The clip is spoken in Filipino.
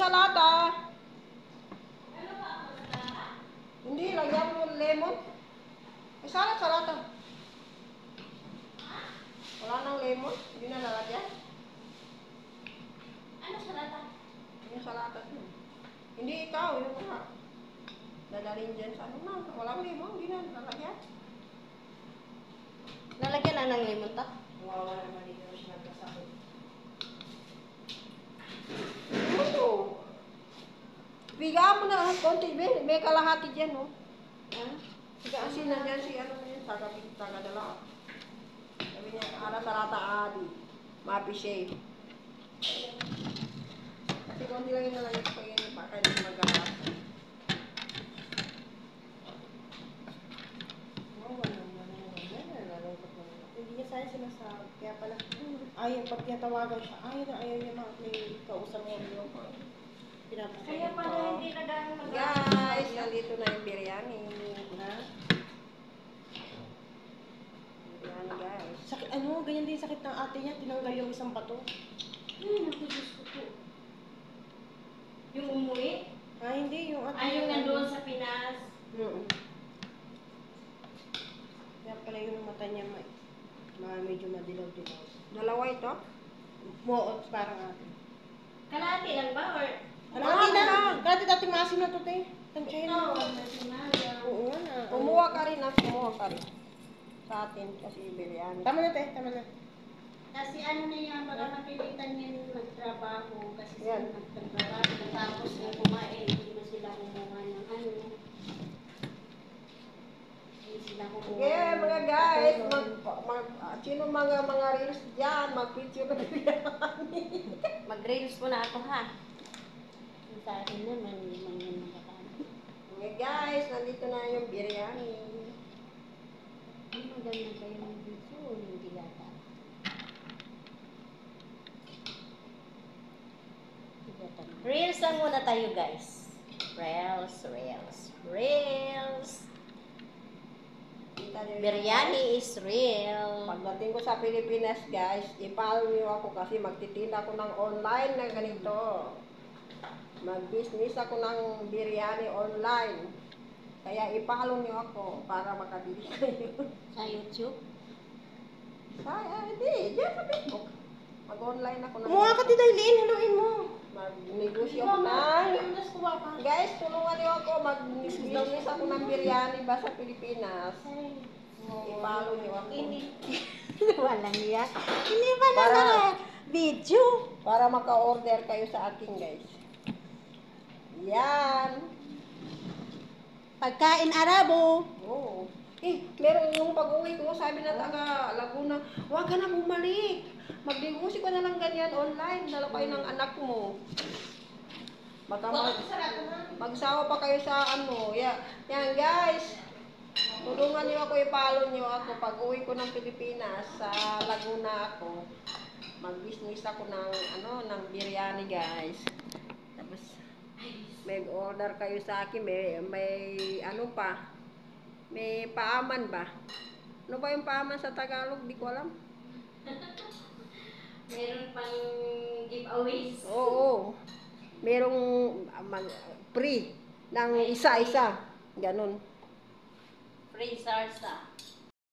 sa lata. Hindi, lagyan mo lemon. May salad sa lata. Wala nang lemon. Hindi na lalagyan. Ano sa lata? Yung sa lata. Hindi ikaw, yung mga dadalhin dyan sa ano na. Walang lemon, hindi na lalagyan. Lalagyan na ng lemon ta? Wawa naman dito siya nagkasakit. Oo. Bigaan mo na konti, may kalahati dyan, no? Kasi nandiyan si ano yun, taga-dala. Sabi niya, ara sa lata adi. Mapi shave. Kasi konti lang yung nalagay ko yun, baka hindi mag-aas. Hindi niya sa'yo sinasabi. Kaya pala, ayaw, pag tinatawagan siya, ayaw niya may kausap niya yung pinapasaya. Kaya pala hindi na gano'n Guys, nandito na yung biryani. Ha? Biryani, guys. Sakit, ganyan din sakit ng ate niya, tinanggal yung isang bato. naku, Diyos ko po. Yung umuwi? Hindi, yung ate Ay, yung nandoon sa Pinas. Kaya pala yung mata niya medyo madilaw-dilaw. Dalawa ito? Moot, parang ate. Kalahati lang ba? Or Ate na! Kalahati dating maasim na to, te. Tansyahin mo. Oo na. Kumuha ka rin, kumuha ka rin. Sa atin, kasi biryani. Tama na, te. Tama na. kasi ano na yan, baka mapilitan yan magtrabaho kasi Yan. sila magtrabaho. Tapos na kumain, hindi na sila kumuha ng ano. Hindi sila kumuha. Okay, mga guys, sino mga reels dyan, mag-picture na biryani. Mag-reels mo na ako ha. Sa akin naman, hindi man yan makakano. Okay guys, nandito na yung biryani. Maganda kayo ng video, hindi yata. Reels lang muna tayo guys. Reels. Biryani is real. Pagdating ko sa Pilipinas guys, i-follow niyo ako kasi magtitinda ako ng online na ganito. Mag-business ako ng biryani online. Kaya i-follow niyo ako para makabili kayo. Sa YouTube? Hindi, dyan sa Facebook. Mag-online ako ng Kumuha ka, Tidaylin. Haluin mo. mag-negosyo ako na. Guys, tulungan niyo ako. Mag-business ako ng biryani ba sa Pilipinas. I-follow niyo ako. Walang iya. Hindi ba na Para- video? Para maka-order kayo sa akin guys. Yan. Pagkain Arabo. Oo. Meron yung pag-uwi ko, sabi na taga Laguna, huwag ka na bumalik. Mag-negosyo ka na lang ganyan online. Dala kayo ng anak mo. Magsawa pa kayo sa ano. Yan guys. Tulungan niyo ako, i-follow niyo ako. Pag-uwi ko ng Pilipinas, sa Laguna ako. Mag-business ako ng ng biryani guys. Tapos mag-order kayo sa akin, may ano pa. May paaman ba? Ano ba yung paaman sa Tagalog? Di ko alam. Meron pang giveaways. Oo. Merong free ng isa-isa. Ganon. Free salsa.